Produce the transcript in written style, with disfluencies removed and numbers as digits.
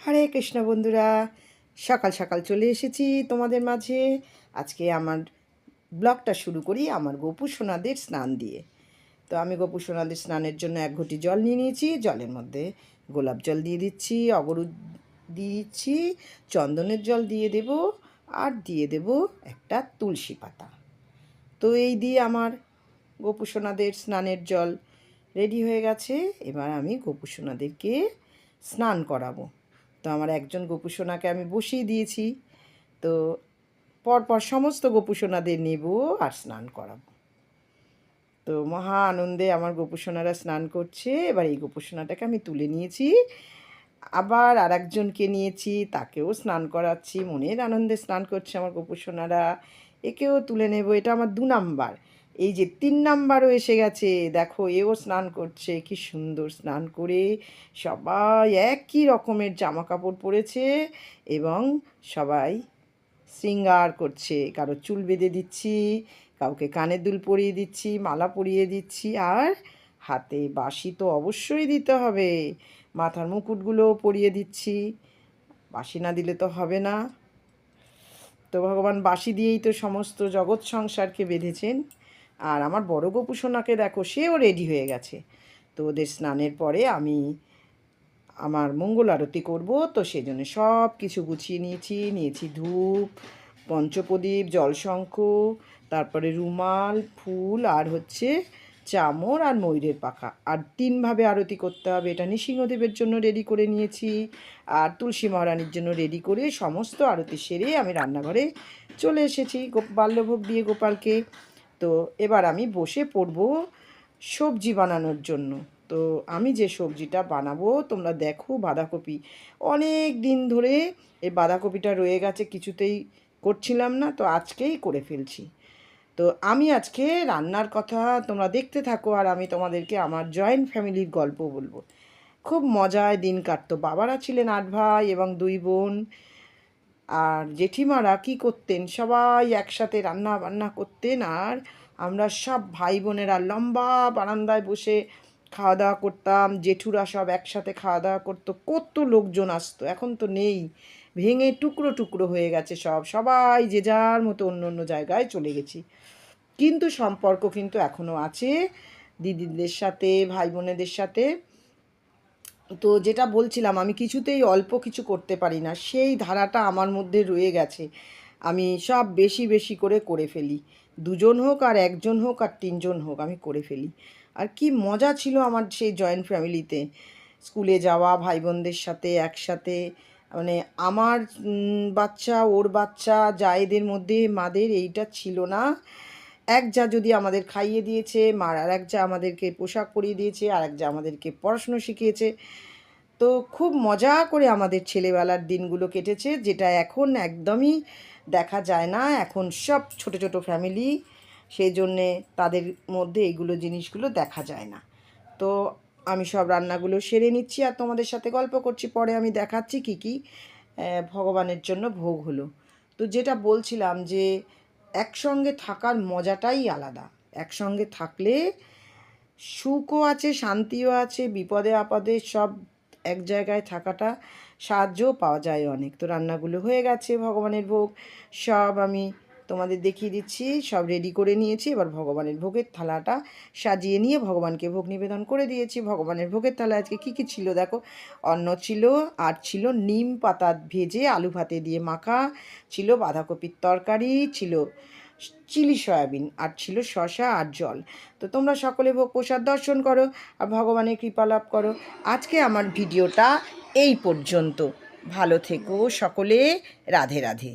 হরে কৃষ্ণ বন্ধুরা, সকাল সকাল চলে এসেছি তোমাদের মাঝে। আজকে আমার ব্লগটা শুরু করি আমার গোপু সোনাদের স্নান দিয়ে। তো আমি গোপু সোনাদের স্নানের জন্য 1 ঘটি জল নিয়ে নিয়েছি। জলের মধ্যে গোলাপ জল দিয়ে দিচ্ছি, অগরু দিয়ে দিচ্ছি, চন্দনের জল দিয়ে দেব, আর দিয়ে দেব একটা তুলসী পাতা। তো এই দিয়ে আমার গোপু সোনাদের স্নানের জল রেডি হয়ে গেছে। এবার আমি গোপু সোনাদেরকে স্নান করাবো। তো আমার একজন গোপু সোনাকে আমি বসিয়ে দিয়েছি। তো পরপর সমস্ত গোপু সোনাদের নেব আর স্নান করাবো। তো মহা আনন্দে আমার গোপু সোনারা স্নান করছে। এবার এই গোপু সোনাটাকে আমি তুলে নিয়েছি, আবার আর একজনকে নিয়েছি, তাকেও স্নান করাচ্ছি। মনের আনন্দে স্নান করছে আমার গোপু সোনারা। একেও তুলে নেব। এটা আমার 2 নাম্বার। এই যে 3 নাম্বারও এসে গেছে, দেখো এও স্নান করছে। কি সুন্দর স্নান করে সবাই একই রকমের জামা কাপড় পরেছে এবং সবাই শৃঙ্গার করছে। কারো চুল বেঁধে দিচ্ছি, কাউকে কানের দুল পরিয়ে দিচ্ছি, মালা পরিয়ে দিচ্ছি, আর হাতে বাঁশি তো অবশ্যই দিতে হবে। মাথার মুকুটগুলোও পরিয়ে দিচ্ছি, বাঁশি না দিলে তো হবে না। তো ভগবান বাঁশি দিয়েই তো সমস্ত জগৎ সংসারকে বেঁধেছেন। আর আমার বড় গোপু সোনাকে দেখো, সেও রেডি হয়ে গেছে। তো ওদের স্নানের পরে আমি আমার মঙ্গল আরতি করব। তো সেই জন্য সব কিছু গুছিয়ে নিয়েছি ধূপ, পঞ্চপ্রদীপ, জলশঙ্খ, তারপরে রুমাল, ফুল, আর হচ্ছে চামর আর ময়ূরের পাখা। আর 3ভাবে আরতি করতে হবে, এটা নৃসিংহদেবের জন্য রেডি করে নিয়েছি, আর তুলসী মহারানীর জন্য রেডি করে সমস্ত আরতি সেরে আমি রান্নাঘরে চলে এসেছি বাল্যভোগ দিয়ে গোপালকে। তো এবার আমি বসে পড়ব সবজি বানানোর জন্য। তো আমি যে সবজিটা বানাবো তোমরা দেখো, বাঁধাকপি। অনেক দিন ধরে এই বাঁধাকপিটা রয়ে গেছে, কিছুতেই করছিলাম না, তো আজকেই করে ফেলছি। তো আমি আজকে রান্নার কথা তোমরা দেখতে থাকো, আর আমি তোমাদেরকে আমার জয়েন্ট ফ্যামিলির গল্প বলবো। খুব মজায় দিন কাটতো। বাবারা ছিলেন 8 ভাই এবং 2 বোন। আর জেঠিমারা কী করতেন, সবাই একসাথে রান্না বান্না করতেন, আর আমরা সব ভাই বোনেরা লম্বা বারান্দায় বসে খাওয়া দাওয়া করতাম। জেঠুরা সব একসাথে খাওয়া দাওয়া করতো। কত লোকজন আসতো, এখন তো নেই, ভেঙে টুকরো টুকরো হয়ে গেছে সব। সবাই যে যার মতো অন্য অন্য জায়গায় চলে গেছি, কিন্তু সম্পর্ক কিন্তু এখনও আছে দিদিদের সাথে, ভাই বোনেদের সাথে। তো যেটা বলছিলাম, আমি কিছুতেই অল্প কিছু করতে পারি না, সেই ধারাটা আমার মধ্যে রয়ে গেছে। আমি সব বেশি বেশি করে ফেলি। 2 জন হোক আর 1 জন হোক আর 3 জন হোক, আমি করে ফেলি। আর কি মজা ছিল আমার সেই জয়েন্ট ফ্যামিলিতে, স্কুলে যাওয়া, ভাই বোনদের সাথে একসাথে। মানে আমার বাচ্চা, ওর বাচ্চা, জায়েদের মধ্যে মাদের এইটা ছিল না। এক যা যদি আমাদের খাইয়ে দিয়েছে, মার আর এক যা আমাদেরকে পোশাক পরিয়ে দিয়েছে, আর এক যা আমাদেরকে পড়াশুনো শিখিয়েছে। তো খুব মজা করে আমাদের ছেলেবেলার দিনগুলো কেটেছে, যেটা এখন একদমই দেখা যায় না। এখন সব ছোট ছোট ফ্যামিলি, সেই জন্যে তাদের মধ্যে এইগুলো জিনিসগুলো দেখা যায় না। তো আমি সব রান্নাগুলো সেরে নিচ্ছি আর তোমাদের সাথে গল্প করছি। পরে আমি দেখাচ্ছি কী কী ভগবানের জন্য ভোগ হলো। তো যেটা বলছিলাম যে একসঙ্গে থাকার মজাটাই আলাদা। একসঙ্গে থাকলে সুখও আছে, শান্তিও আছে, বিপদে আপদে সব এক জায়গায় থাকাটা, সাহায্যও পাওয়া যায় অনেক। তো রান্নাগুলো হয়ে গেছে, ভগবানের ভোগ সব আমি তোমাদের দেখিয়ে দিচ্ছি, সব রেডি করে নিয়েছি। এবার ভগবানের ভোগের থালাটা সাজিয়ে নিয়ে ভগবানকে ভোগ নিবেদন করে দিয়েছি। ভগবানের ভোগের থালা আজকে কী কী ছিল দেখো, অন্ন ছিল, আর ছিল নিম পাতা ভেজে আলু ভাতে দিয়ে মাখা, ছিল বাঁধাকপির তরকারি, ছিল চিলি সয়াবিন, আর ছিল শসা আর জল। তো তোমরা সকলে ভোগ প্রসাদ দর্শন করো আর ভগবানের কৃপা লাভ করো। আজকে আমার ভিডিওটা এই পর্যন্ত। ভালো থেকো সকলে। রাধে রাধে।